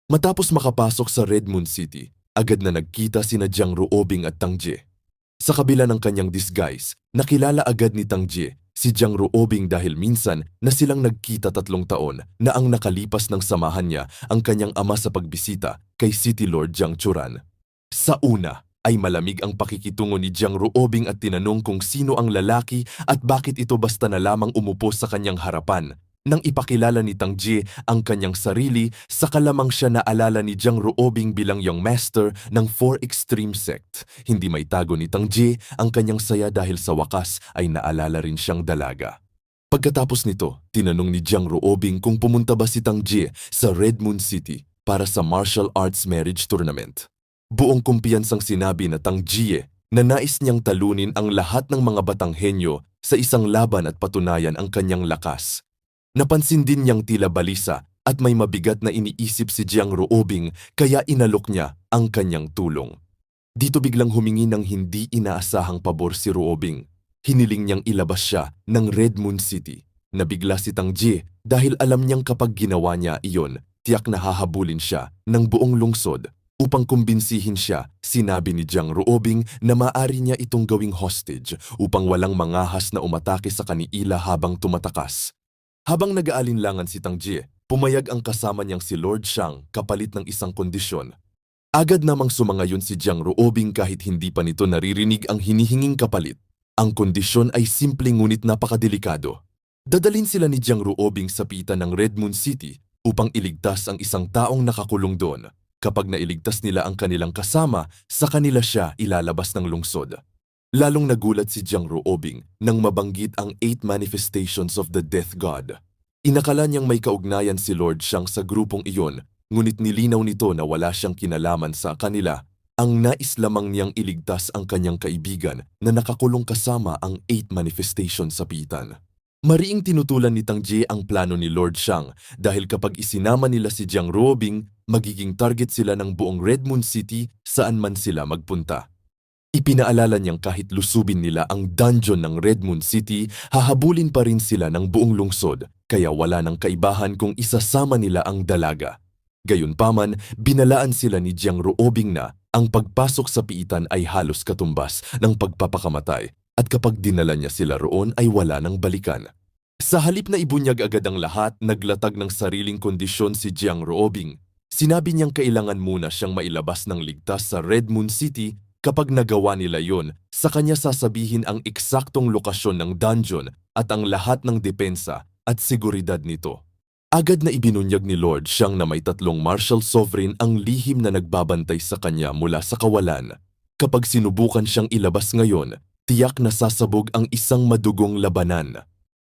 Matapos makapasok sa Red Moon City, agad na nagkita sina Jiang Ruobing at Tang Jie. Sa kabila ng kanyang disguise, nakilala agad ni Tang Jie si Jiang Ruobing dahil minsan na silang nagkita 3 taon na ang nakalipas ng samahan niya ang kanyang ama sa pagbisita kay City Lord Jiang Churan. Sa una ay malamig ang pakikitungo ni Jiang Ruobing at tinanong kung sino ang lalaki at bakit ito basta na lamang umupo sa kanyang harapan. Nang ipakilala ni Tang Jie ang kanyang sarili, saka lamang siya naalala ni Jiang Ruobing bilang young master ng Four Extreme Sect. Hindi may tago ni Tang Jie ang kanyang saya dahil sa wakas ay naalala rin siyang dalaga. Pagkatapos nito, tinanong ni Jiang Ruobing kung pumunta ba si Tang Jie sa Red Moon City para sa martial arts marriage tournament. Buong kumpiyansang sinabi na Tang Jie na nais niyang talunin ang lahat ng mga Batanghenyo sa isang laban at patunayan ang kanyang lakas. Napansin din niyang tila balisa at may mabigat na iniisip si Jiang Ruobing kaya inalok niya ang kanyang tulong. Dito biglang humingi ng hindi inaasahang pabor si Ruobing. Hiniling niyang ilabas siya ng Red Moon City. Nabigla si Tang Jie dahil alam niyang kapag ginawa niya iyon, tiyak na hahabulin siya ng buong lungsod. Upang kumbinsihin siya, sinabi ni Jiang Ruobing na maaari niya itong gawing hostage upang walang mangahas na umatake sa kanila habang tumatakas. Habang nag-aalinlangan si Tang Jie, pumayag ang kasama niyang si Lord Shang kapalit ng isang kondisyon. Agad namang sumangayon si Jiang Ruobing kahit hindi pa nito naririnig ang hinihinging kapalit. Ang kondisyon ay simple ngunit napakadelikado. Dadalhin sila ni Jiang Ruobing sa pitan ng Red Moon City upang iligtas ang isang taong nakakulong doon. Kapag nailigtas nila ang kanilang kasama, sa kanila siya ilalabas ng lungsod. Lalong nagulat si Jiang Ruobing nang mabanggit ang 8 manifestations of the Death God. Inakala niyang may kaugnayan si Lord Shang sa grupong iyon, ngunit nilinaw nito na wala siyang kinalaman sa kanila. Ang nais lamang niyang iligtas ang kanyang kaibigan na nakakulong kasama ang 8 manifestations sa pitan. Mariing tinutulan ni Tang Jie ang plano ni Lord Shang dahil kapag isinama nila si Jiang Ruobing, magiging target sila ng buong Red Moon City saan man sila magpunta. Ipinaalala niyang kahit lusubin nila ang dungeon ng Red Moon City, hahabulin pa rin sila ng buong lungsod, kaya wala nang kaibahan kung isasama nila ang dalaga. Gayunpaman, binalaan sila ni Jiang Ruobing na ang pagpasok sa piitan ay halos katumbas ng pagpapakamatay at kapag dinala niya sila roon ay wala nang balikan. Sa halip na ibunyag agad ang lahat, naglatag ng sariling kondisyon si Jiang Ruobing. Sinabi niyang kailangan muna siyang mailabas ng ligtas sa Red Moon City. Kapag nagawa nila yon, sa kanya sasabihin ang eksaktong lokasyon ng dungeon at ang lahat ng depensa at seguridad nito. Agad na ibinunyag ni Lord Shang na may 3 martial sovereign ang lihim na nagbabantay sa kanya mula sa kawalan. Kapag sinubukan siyang ilabas ngayon, tiyak na sasabog ang isang madugong labanan.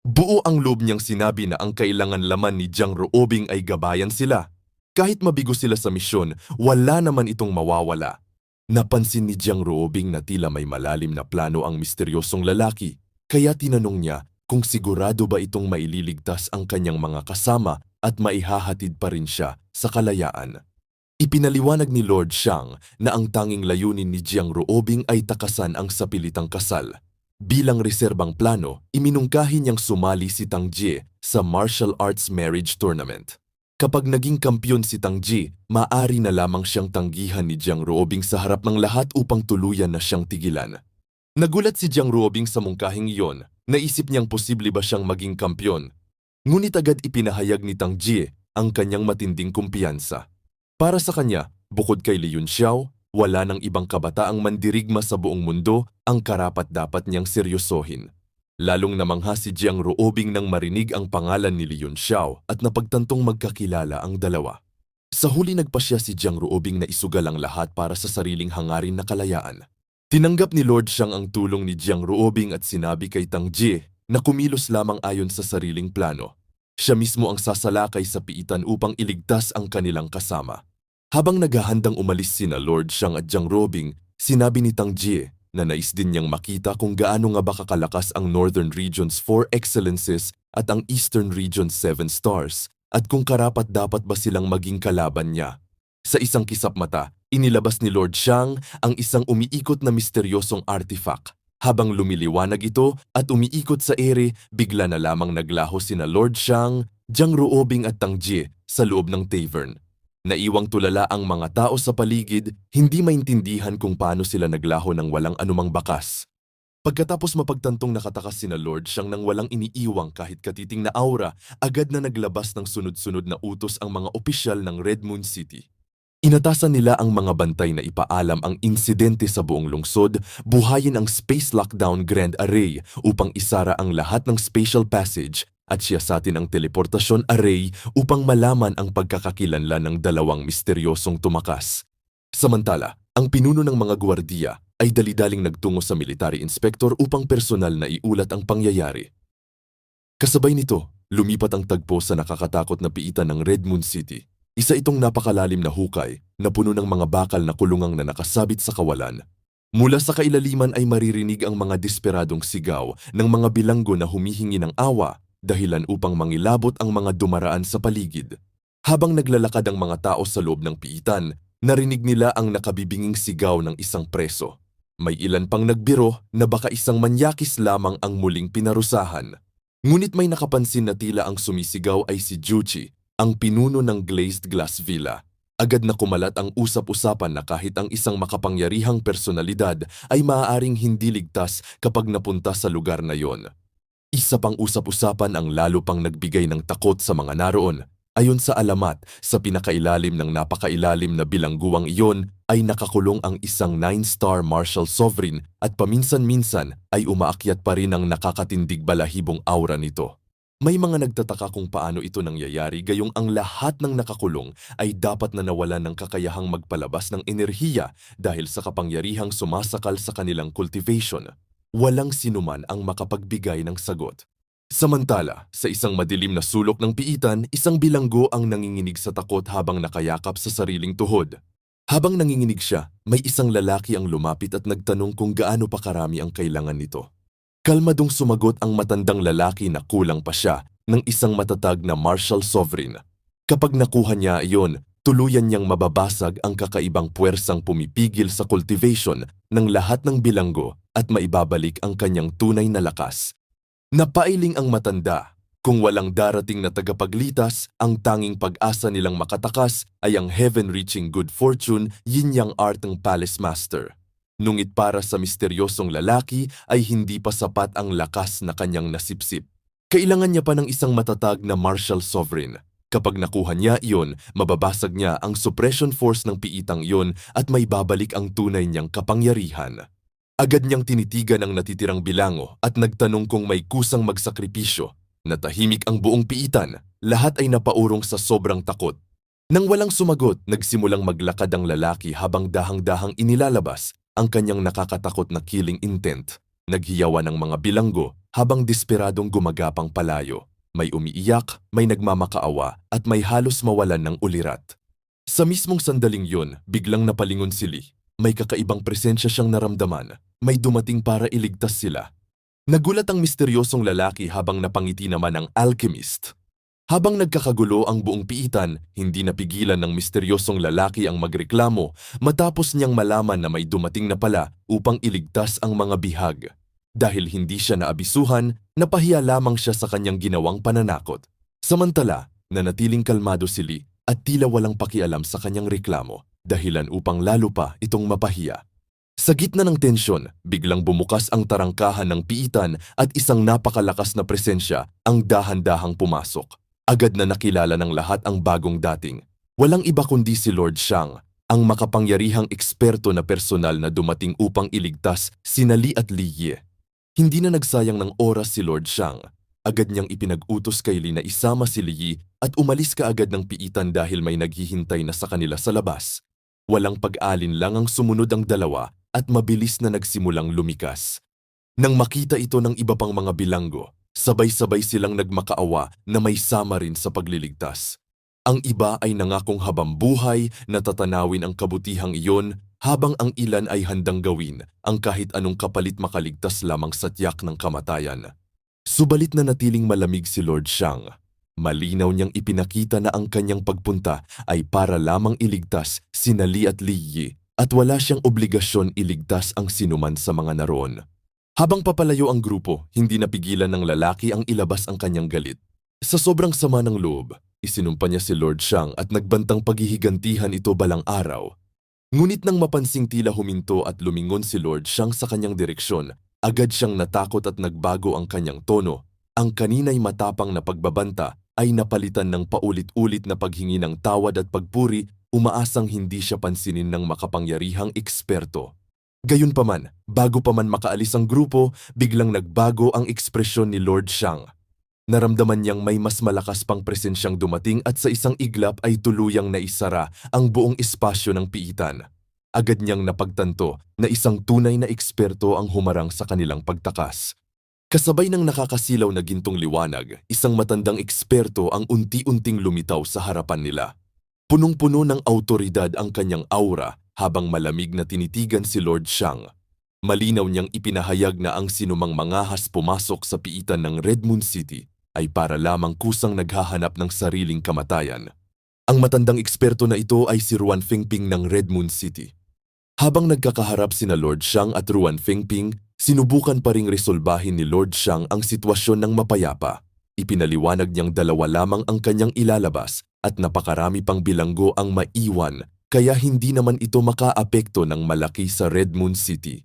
Buo ang loob niyang sinabi na ang kailangan laman ni Jiang Ruobing ay gabayan sila. Kahit mabigo sila sa misyon, wala naman itong mawawala. Napansin ni Jiang Ruobing na tila may malalim na plano ang misteryosong lalaki, kaya tinanong niya kung sigurado ba itong maililigtas ang kanyang mga kasama at maihahatid pa rin siya sa kalayaan. Ipinaliwanag ni Lord Shang na ang tanging layunin ni Jiang Ruobing ay takasan ang sapilitang kasal. Bilang reserbang plano, iminungkahi niyang sumali si Tang Jie sa martial arts marriage tournament. Kapag naging kampiyon si Tang Jie, maaari na lamang siyang tanggihan ni Jiang Ruobing sa harap ng lahat upang tuluyan na siyang tigilan. Nagulat si Jiang Ruobing sa mungkahing iyon, naisip niyang posible ba siyang maging kampiyon. Ngunit agad ipinahayag ni Tang Jie ang kanyang matinding kumpiyansa. Para sa kanya, bukod kay Li Yunxiao, wala nang ibang kabataang mandirigma sa buong mundo ang karapat-dapat niyang seryosohin. Lalong namangha si Jiang Ruobing nang marinig ang pangalan ni Li Yunxiao at napagtantong magkakilala ang dalawa. Sa huli nagpasya si Jiang Ruobing na isugal ang lahat para sa sariling hangarin na kalayaan. Tinanggap ni Lord Shang ang tulong ni Jiang Ruobing at sinabi kay Tang Jie na kumilos lamang ayon sa sariling plano. Siya mismo ang sasalakay sa piitan upang iligtas ang kanilang kasama. Habang naghahandang umalis sina Lord Shang at Jiang Ruobing, sinabi ni Tang Jie na nais din niyang makita kung gaano nga ba kakalakas ang Northern Region's 4 Excellences at ang Eastern Region's 7 Stars at kung karapat-dapat ba silang maging kalaban niya. Sa isang kisap mata, inilabas ni Lord Shang ang isang umiikot na misteryosong artifact. Habang lumiliwanag ito at umiikot sa ere, bigla na lamang naglaho sina Lord Shang, Jiang Ruobing at Tang Jie sa loob ng tavern. Naiwang tulala ang mga tao sa paligid, hindi maintindihan kung paano sila naglaho ng walang anumang bakas. Pagkatapos mapagtantong nakatakas sina Lord siyang nang walang iniiwang kahit katiting na aura, agad na naglabas ng sunod-sunod na utos ang mga opisyal ng Red Moon City. Inatasan nila ang mga bantay na ipaalam ang insidente sa buong lungsod, buhayin ang Space Lockdown Grand Array upang isara ang lahat ng spatial passage at siyasatin ang teleportasyon array upang malaman ang pagkakakilanlan ng dalawang misteryosong tumakas. Samantala, ang pinuno ng mga gwardiya ay dalidaling nagtungo sa military inspector upang personal na iulat ang pangyayari. Kasabay nito, lumipat ang tagpo sa nakakatakot na piitan ng Red Moon City. Isa itong napakalalim na hukay na puno ng mga bakal na kulungang na nakasabit sa kawalan. Mula sa kailaliman ay maririnig ang mga desperadong sigaw ng mga bilanggo na humihingi ng awa, dahilan upang mangilabot ang mga dumaraan sa paligid. Habang naglalakad ang mga tao sa loob ng piitan, narinig nila ang nakabibinging sigaw ng isang preso. May ilan pang nagbiro na baka isang manyakis lamang ang muling pinarusahan. Ngunit may nakapansin na tila ang sumisigaw ay si Juchi, ang pinuno ng Glazed Glass Villa. Agad na kumalat ang usap-usapan na kahit ang isang makapangyarihang personalidad ay maaaring hindi ligtas kapag napunta sa lugar na yon. Isa pang usap-usapan ang lalo pang nagbigay ng takot sa mga naroon. Ayon sa alamat, sa pinakailalim ng napakailalim na bilangguang iyon ay nakakulong ang isang 9-star Martial Sovereign at paminsan-minsan ay umaakyat pa rin ang nakakatindig balahibong aura nito. May mga nagtataka kung paano ito nangyayari gayong ang lahat ng nakakulong ay dapat na nawalan ng kakayahang magpalabas ng enerhiya dahil sa kapangyarihang sumasakal sa kanilang cultivation. Walang sinuman ang makapagbigay ng sagot. Samantala, sa isang madilim na sulok ng piitan, isang bilanggo ang nanginginig sa takot habang nakayakap sa sariling tuhod. Habang nanginginig siya, may isang lalaki ang lumapit at nagtanong kung gaano pa karami ang kailangan nito. Kalmadong sumagot ang matandang lalaki na kulang pa siya ng isang matatag na Martial Sovereign. Kapag nakuha niya iyon, tuluyan niyang mababasag ang kakaibang puwersang pumipigil sa cultivation ng lahat ng bilanggo at maibabalik ang kanyang tunay na lakas. Napailing ang matanda. Kung walang darating na tagapaglitas, ang tanging pag-asa nilang makatakas ay ang heaven-reaching good fortune yin-yang art ng Palace Master. Nungit para sa misteryosong lalaki ay hindi pa sapat ang lakas na kanyang nasipsip. Kailangan niya pa ng isang matatag na Martial Sovereign. Kapag nakuha niya iyon, mababasag niya ang suppression force ng piitang iyon at may babalik ang tunay niyang kapangyarihan. Agad niyang tinitigan ang natitirang bilango at nagtanong kung may kusang magsakripisyo. Natahimik ang buong piitan, lahat ay napaurong sa sobrang takot. Nang walang sumagot, nagsimulang maglakad ang lalaki habang dahang-dahang inilalabas ang kanyang nakakatakot na killing intent. Naghiyawan ang mga bilanggo habang desperadong gumagapang palayo. May umiiyak, may nagmamakaawa at may halos mawalan ng ulirat. Sa mismong sandaling yun, biglang napalingon si Lee. May kakaibang presensya siyang naramdaman. May dumating para iligtas sila. Nagulat ang misteryosong lalaki habang napangiti naman ang alchemist. Habang nagkakagulo ang buong piitan, hindi napigilan ng misteryosong lalaki ang magreklamo matapos niyang malaman na may dumating na pala upang iligtas ang mga bihag. Dahil hindi siya naabisuhan, napahiya lamang siya sa kanyang ginawang pananakot. Samantala, nanatiling kalmado si Lee at tila walang pakialam sa kanyang reklamo, dahilan upang lalo pa itong mapahiya. Sa gitna ng tensyon, biglang bumukas ang tarangkahan ng piitan at isang napakalakas na presensya ang dahan-dahang pumasok. Agad na nakilala ng lahat ang bagong dating. Walang iba kundi si Lord Shang, ang makapangyarihang eksperto na personal na dumating upang iligtas sina Li at Li Ye. Hindi na nagsayang ng oras si Lord Shang. Agad niyang ipinag-utos kay Li na isama si Li Ye at umalis kaagad ng piitan dahil may naghihintay na sa kanila sa labas. Walang pag-alin lang ang sumunod ang dalawa at mabilis na nagsimulang lumikas. Nang makita ito ng iba pang mga bilanggo, sabay-sabay silang nagmakaawa na may sama rin sa pagliligtas. Ang iba ay nangakong habang buhay na tatanawin ang kabutihang iyon habang ang ilan ay handang gawin ang kahit anong kapalit makaligtas lamang sa tiyak ng kamatayan. Subalit na natiling malamig si Lord Shang. Malinaw niyang ipinakita na ang kanyang pagpunta ay para lamang iligtas sina Li at Li Ye at wala siyang obligasyon iligtas ang sinuman sa mga naroon. Habang papalayo ang grupo, hindi napigilan ng lalaki ang ilabas ang kanyang galit. Sa sobrang sama ng loob, Isinumpa niya si Lord Shang at nagbantang paghihigantihan ito balang araw. Ngunit nang mapansing tila huminto at lumingon si Lord Shang sa kanyang direksyon, agad siyang natakot at nagbago ang kanyang tono. Ang kanina'y matapang na pagbabanta ay napalitan ng paulit-ulit na paghingi ng tawad at pagpuri, umaasang hindi siya pansinin ng makapangyarihang eksperto. Gayunpaman, bago pa man makaalis ang grupo, biglang nagbago ang ekspresyon ni Lord Shang. Naramdaman niyang may mas malakas pang presensyang dumating at sa isang iglap ay tuluyang naisara ang buong espasyo ng piitan. Agad niyang napagtanto na isang tunay na eksperto ang humarang sa kanilang pagtakas. Kasabay ng nakakasilaw na gintong liwanag, isang matandang eksperto ang unti-unting lumitaw sa harapan nila. Punong-puno ng awtoridad ang kanyang aura habang malamig na tinitigan si Lord Shang. Malinaw niyang ipinahayag na ang sinumang mangahas pumasok sa piitan ng Red Moon City ay para lamang kusang naghahanap ng sariling kamatayan. Ang matandang eksperto na ito ay si Ruan Fengping ng Red Moon City. Habang nagkakaharap sina Lord Shang at Ruan Fengping, sinubukan pa ring resolbahin ni Lord Shang ang sitwasyon ng mapayapa. Ipinaliwanag niyang dalawa lamang ang kanyang ilalabas at napakarami pang bilanggo ang maiwan, kaya hindi naman ito makaapekto ng malaki sa Red Moon City.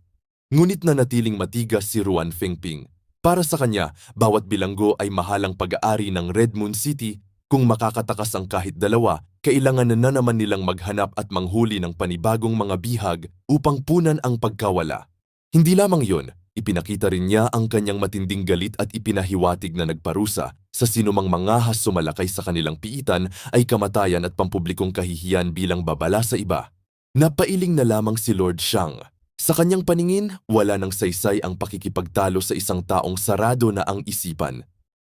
Ngunit nanatiling matigas si Ruan Fengping. Para sa kanya, bawat bilanggo ay mahalang pag-aari ng Red Moon City. Kung makakatakas ang kahit dalawa, kailangan na naman nilang maghanap at manghuli ng panibagong mga bihag upang punan ang pagkawala. Hindi lamang yun, ipinakita rin niya ang kanyang matinding galit at ipinahiwatig na nagparusa sa sinumang mangahas sumalakay sa kanilang piitan ay kamatayan at pampublikong kahihiyan bilang babala sa iba. Napailing na lamang si Lord Shang. Sa kanyang paningin, wala nang saysay ang pakikipagtalo sa isang taong sarado na ang isipan.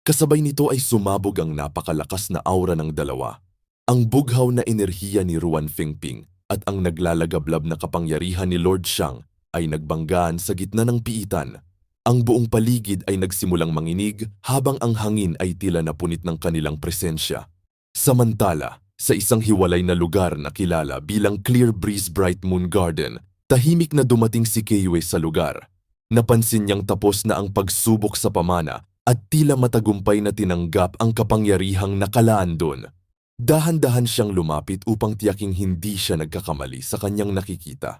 Kasabay nito ay sumabog ang napakalakas na aura ng dalawa. Ang bughaw na enerhiya ni Ruan Fengping at ang naglalagablab na kapangyarihan ni Lord Shang ay nagbanggaan sa gitna ng piitan. Ang buong paligid ay nagsimulang manginig habang ang hangin ay tila napunit ng kanilang presensya. Samantala, sa isang hiwalay na lugar na kilala bilang Clear Breeze Bright Moon Garden, tahimik na dumating si Keiwei sa lugar. Napansin niyang tapos na ang pagsubok sa pamana at tila matagumpay na tinanggap ang kapangyarihang nakalaan doon. Dahan-dahan siyang lumapit upang tiyaking hindi siya nagkakamali sa kanyang nakikita.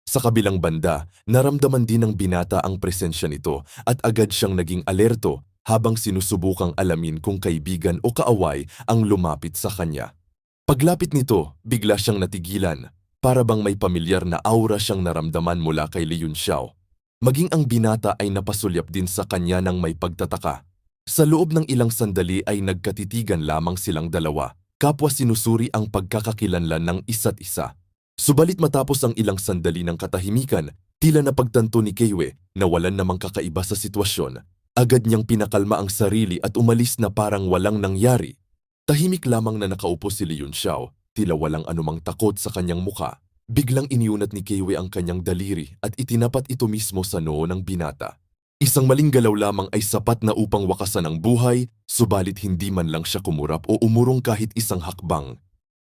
Sa kabilang banda, naramdaman din ng binata ang presensya nito at agad siyang naging alerto habang sinusubukang alamin kung kaibigan o kaaway ang lumapit sa kanya. Paglapit nito, bigla siyang natigilan. Para bang may pamilyar na aura siyang naramdaman mula kay Li Yunxiao. Maging ang binata ay napasulyap din sa kanya ng may pagtataka. Sa loob ng ilang sandali ay nagkatitigan lamang silang dalawa, kapwa sinusuri ang pagkakakilanlan ng isa't isa. Subalit matapos ang ilang sandali ng katahimikan, tila napagtanto ni Keiwei na walan namang kakaiba sa sitwasyon. Agad niyang pinakalma ang sarili at umalis na parang walang nangyari. Tahimik lamang na nakaupo si Li Yunxiao. Tila walang anumang takot sa kanyang muka. Biglang iniunat ni Keiwei ang kanyang daliri at itinapat ito mismo sa noo ng binata. Isang maling galaw lamang ay sapat na upang wakasan ang buhay, subalit hindi man lang siya kumurap o umurong kahit isang hakbang.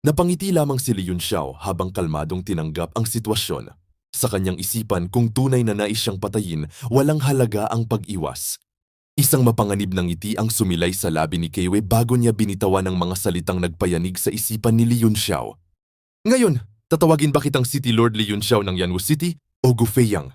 Napangiti lamang si Li Yunxiao habang kalmadong tinanggap ang sitwasyon. Sa kanyang isipan kung tunay na nais siyang patayin, walang halaga ang pag-iwas. Isang mapanganib ng ngiti ang sumilay sa labi ni Keiwei bago niya binitawan ng mga salitang nagpayanig sa isipan ni Li Yunxiao. Ngayon, tatawagin ba kitang City Lord Li Yunxiao ng Yanwu City o Gu Feiyang?